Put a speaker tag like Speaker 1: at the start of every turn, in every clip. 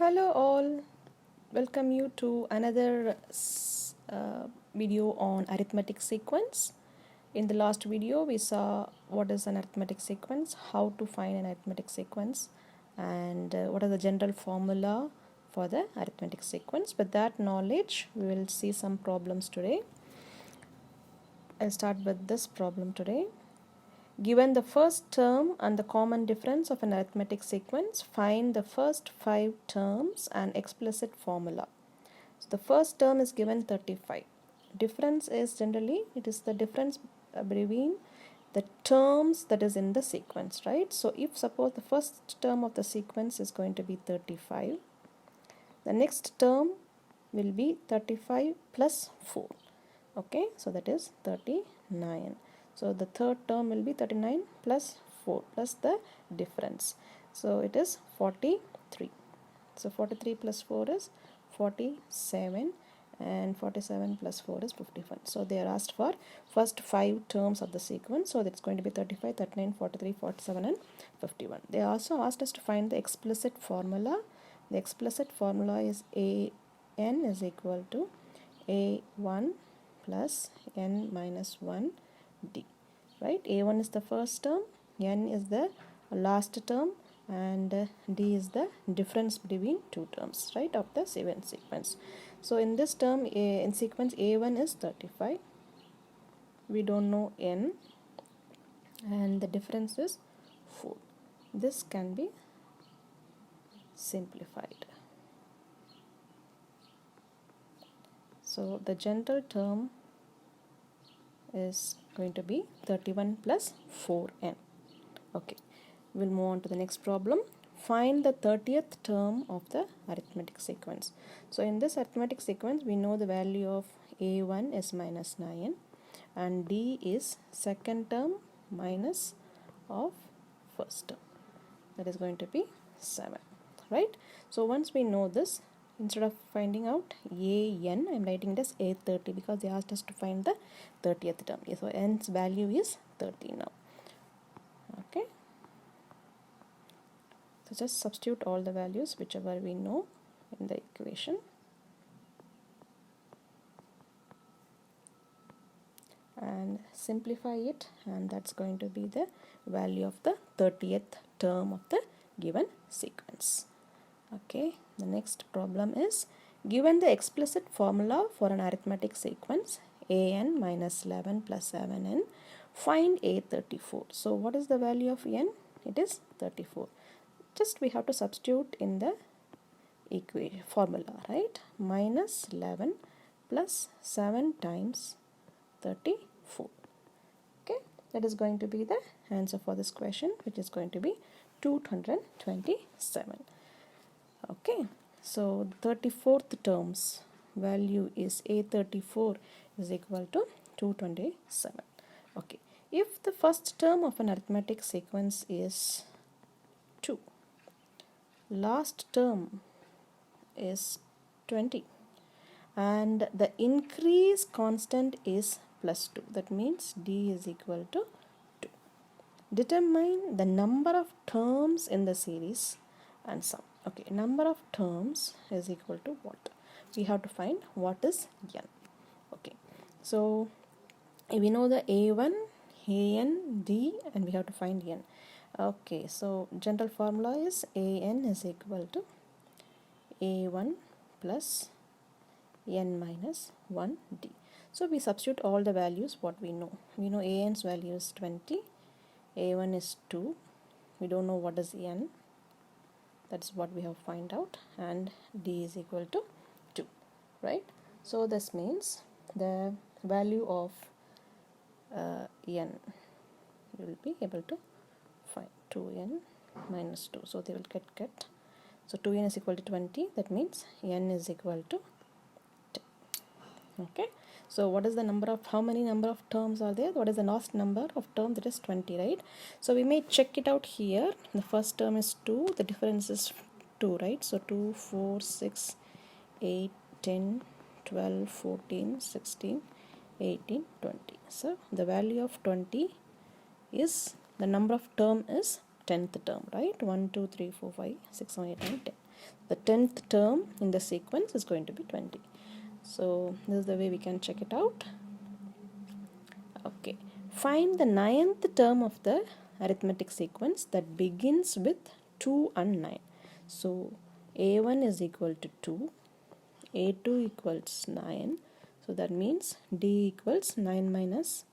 Speaker 1: Hello all, welcome you to another video on arithmetic sequence. In the last video we saw what is an arithmetic sequence, how to find an arithmetic sequence, and what are the general formula for the arithmetic sequence. With that knowledge we will see some problems today. I'll start with this problem today. Given the first term and the common difference of an arithmetic sequence, find the first 5 terms and explicit formula. So the first term is given 35. Difference is generally, it is the difference between the terms that is in the sequence, right? So if suppose the first term of the sequence is going to be 35, the next term will be 35 plus 4. Okay, so that is 39. So the third term will be 39 plus 4 plus the difference. So it is 43. So 43 plus 4 is 47 and 47 plus 4 is 51. So they are asked for first 5 terms of the sequence. So that's going to be 35, 39, 43, 47 and 51. They also asked us to find the explicit formula. The explicit formula is an is equal to a1 plus n minus 1 d, right? A1 is the first term, n is the last term, and d is the difference between two terms, right, of the sequence. So in this term, in sequence A1 is 35. We don't know n, and the difference is 4. This can be simplified. So the general term is going to be 31 plus 4n. Okay, we'll move on to the next problem. Find the 30th term of the arithmetic sequence. So in this arithmetic sequence, we know the value of a1 is minus 9 and d is second term minus of first term. That is going to be 7, right? So once we know this, instead of finding out an, I am writing it as a30 because they asked us to find the 30th term. So n's value is 30 now. Okay. So just substitute all the values whichever we know in the equation. And simplify it, and that's going to be the value of the 30th term of the given sequence. Okay, the next problem is given the explicit formula for an arithmetic sequence an minus 11 plus 7n, find a34. So what is the value of n? It is 34. Just we have to substitute in the equation formula, right? Minus 11 plus 7 times 34. Okay, that is going to be the answer for this question, which is going to be 227. Okay, so 34th term's value is a34 is equal to 227. Okay, if the first term of an arithmetic sequence is 2, last term is 20, and the increase constant is plus 2, that means d is equal to 2. Determine the number of terms in the series and sum. Okay, number of terms is equal to what? We have to find what is n. Okay, so we know the a1, an, d, and we have to find n. Okay, so general formula is an is equal to a1 plus n minus 1d. So we substitute all the values what we know. We know an's value is 20, a1 is 2, we don't know what is n, that's what we have to find out, and d is equal to 2, right? So this means the value of n, you will be able to find 2n minus 2, so they will get so 2n is equal to 20, that means n is equal to 10. Okay, so what is the number of, how many number of terms are there? What is the last number of terms? That is 20, right? So we may check it out here. The first term is 2, the difference is 2, right? So 2, 4, 6, 8, 10, 12, 14, 16, 18, 20. So the value of 20 is, the number of term is 10th term, right? 1, 2, 3, 4, 5, 6, 7, 8, 9, 10. The 10th term in the sequence is going to be 20. So this is the way we can check it out. Okay, find the 9th term of the arithmetic sequence that begins with 2 and 9. So a1 is equal to 2, a2 equals 9, so that means d equals 9 minus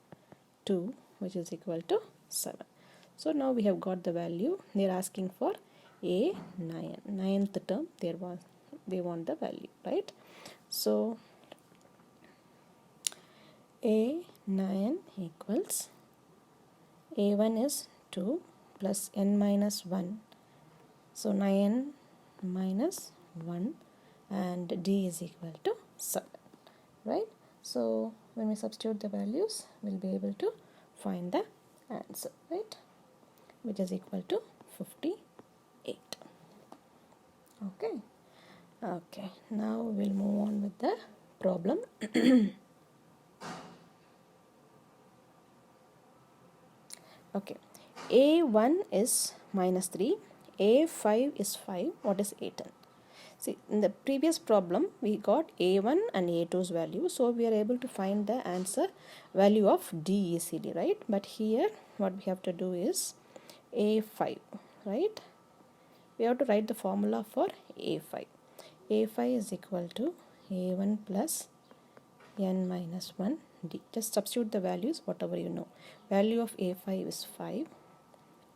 Speaker 1: 2, which is equal to 7. So now we have got the value. They are asking for a9, 9th term. They want the value, right? So a9 equals a1 is 2 plus n minus 1. So 9 minus 1 and d is equal to 7, right? So when we substitute the values, we'll be able to find the answer, right? Which is equal to 58. Okay, now we'll move on with the problem. Okay, a1 is minus 3, a5 is 5. What is a10? See, in the previous problem we got a1 and a2's value, so we are able to find the answer value of d easily, right? But here what we have to do is a5, right? We have to write the formula for a5. a5 is equal to a1 plus n minus 1 d. Just substitute the values whatever you know. Value of a5 is 5,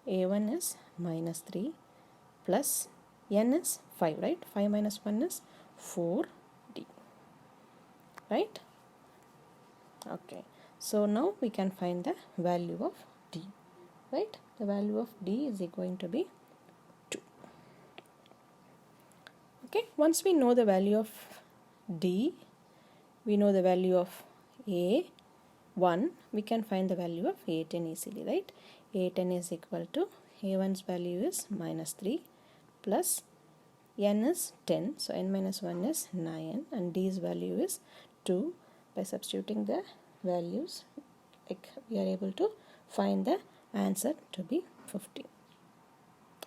Speaker 1: a1 is minus 3 plus n is 5, right? 5 minus 1 is 4d, right? Okay, so now we can find the value of d, right? The value of d is going to be 2. Okay, once we know the value of d, we know the value of a1, we can find the value of a10 easily, right? a10 is equal to a1's value is minus 3 plus n is 10, so n minus 1 is 9 and d's value is 2. By substituting the values, we are able to find the answer to be 15.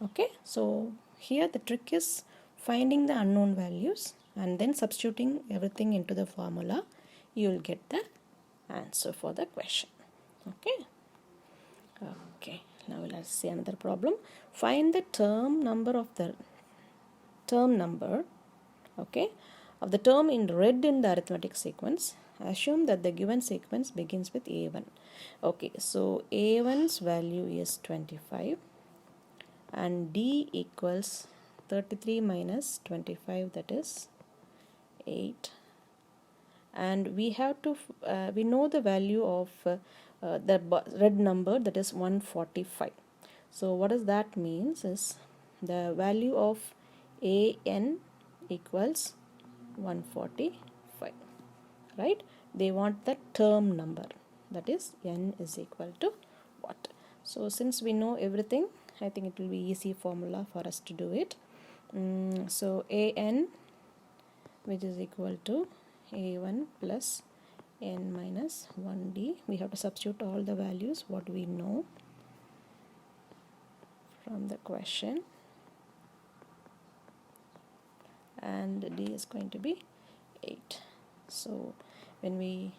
Speaker 1: Okay, so here the trick is finding the unknown values and then substituting everything into the formula. You will get the answer for the question. Okay, now let's see another problem. Find the term number of the of the term in red in the arithmetic sequence. Assume that the given sequence begins with a1. Okay, so a1's value is 25 and d equals 33 minus 25, that is 8, and we have to we know the value of the red number, that is 145. So what does that means is the value of an equals 145, right? They want the term number, that is n is equal to what? So since we know everything, I think it will be easy formula for us to do it. So an, which is equal to a1 plus n minus 1d, we have to substitute all the values what we know from the question, and d is going to be 8. So when we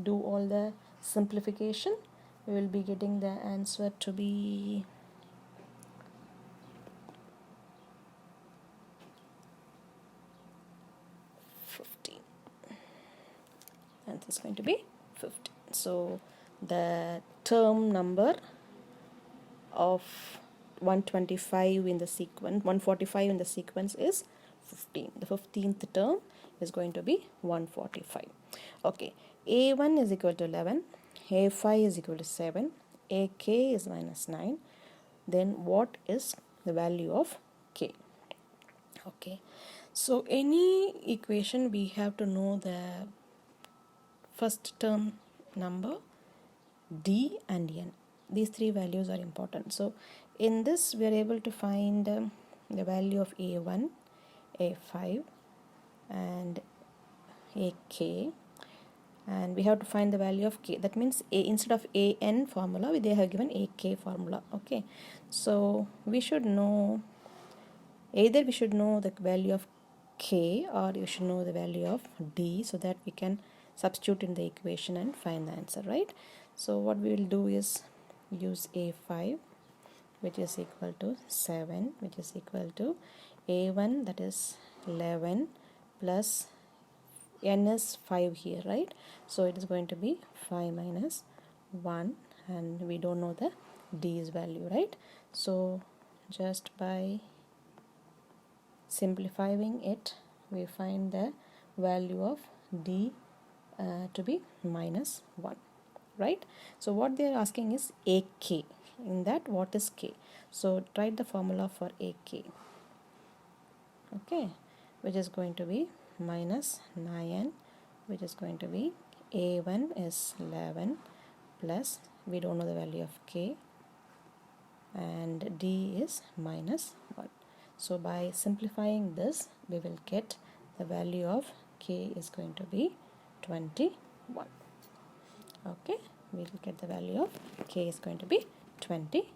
Speaker 1: do all the simplification, we will be getting the answer to be 15, and this is going to be 15. So the term number of 125 in the sequence, 145 in the sequence is 15. The 15th term is going to be 145. Okay, a1 is equal to 11, a5 is equal to 7, ak is minus 9. Then what is the value of k? Okay, so any equation we have to know the first term number, d and n. These three values are important. So in this we are able to find the value of a1, a5 and ak, and we have to find the value of k. That means instead of an formula they have given ak formula. Okay, so we should know Either we should know the value of k or you should know the value of d, so that we can substitute in the equation and find the answer, right? So what we will do is use a5, which is equal to 7, which is equal to a1, that is 11, plus n is 5 here, right? So it is going to be 5 minus 1, and we don't know the d's value, right? So just by simplifying it, we find the value of d to be minus 1, right? So what they are asking is ak. In that, what is k? So write the formula for ak, okay, which is going to be minus 9, which is going to be a1 is 11, plus we don't know the value of k, and d is minus 1. So by simplifying this, we will get the value of k is going to be 21. Okay, we will get the value of k is going to be 21.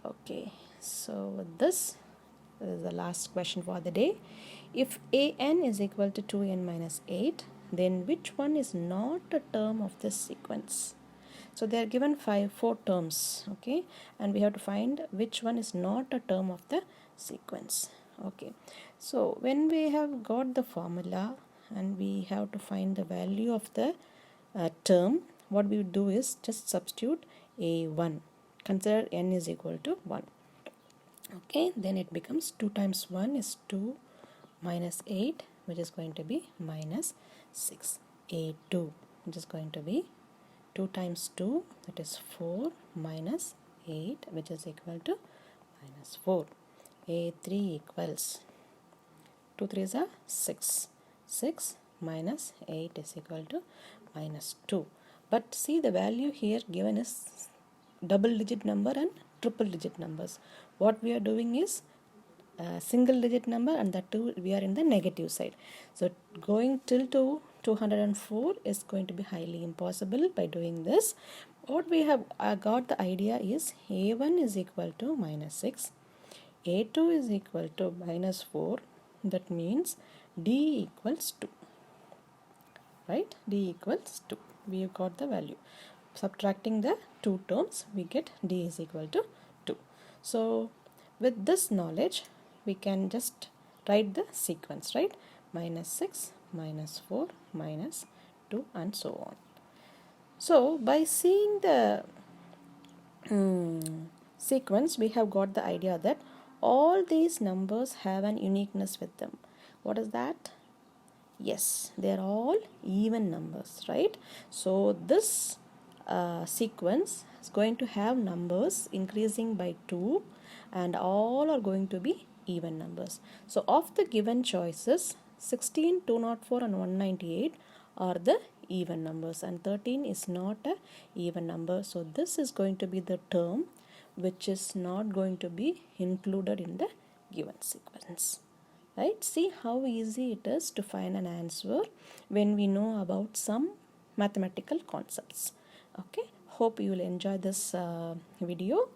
Speaker 1: Okay, so with this is the last question for the day. If an is equal to 2n minus 8, then which one is not a term of this sequence? So they are given four terms, okay, and we have to find which one is not a term of the sequence. Okay, so when we have got the formula and we have to find the value of the term, what we would do is just substitute a1. Consider n is equal to 1. Okay, then it becomes 2 times 1 is 2 minus 8, which is going to be minus 6. a2, which is going to be 2 times 2, that is 4 minus 8, which is equal to minus 4. a3 equals 2 3s are 6. 6 minus 8 is equal to minus 2. But see, the value here given is double digit number and triple digit numbers. What we are doing is single digit number, and that too we are in the negative side. So going till to 204 is going to be highly impossible by doing this. What we have got the idea is a1 is equal to minus 6, a2 is equal to minus 4. That means d equals 2, right? D equals 2. We have got the value. Subtracting the two terms, we get d is equal to 2. So with this knowledge, we can just write the sequence, right? Minus 6, minus 4, minus 2, and so on. So by seeing the sequence, we have got the idea that all these numbers have an uniqueness with them. What is that? Yes, they are all even numbers, right? So this sequence is going to have numbers increasing by 2, and all are going to be even numbers. So of the given choices, 16, 204 and 198 are the even numbers, and 13 is not a even number. So this is going to be the term which is not going to be included in the given sequence. Right? See how easy it is to find an answer when we know about some mathematical concepts. Okay, hope you will enjoy this video.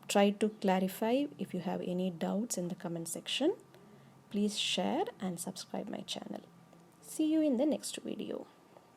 Speaker 1: Try to clarify if you have any doubts in the comment section. Please share and subscribe my channel. See you in the next video.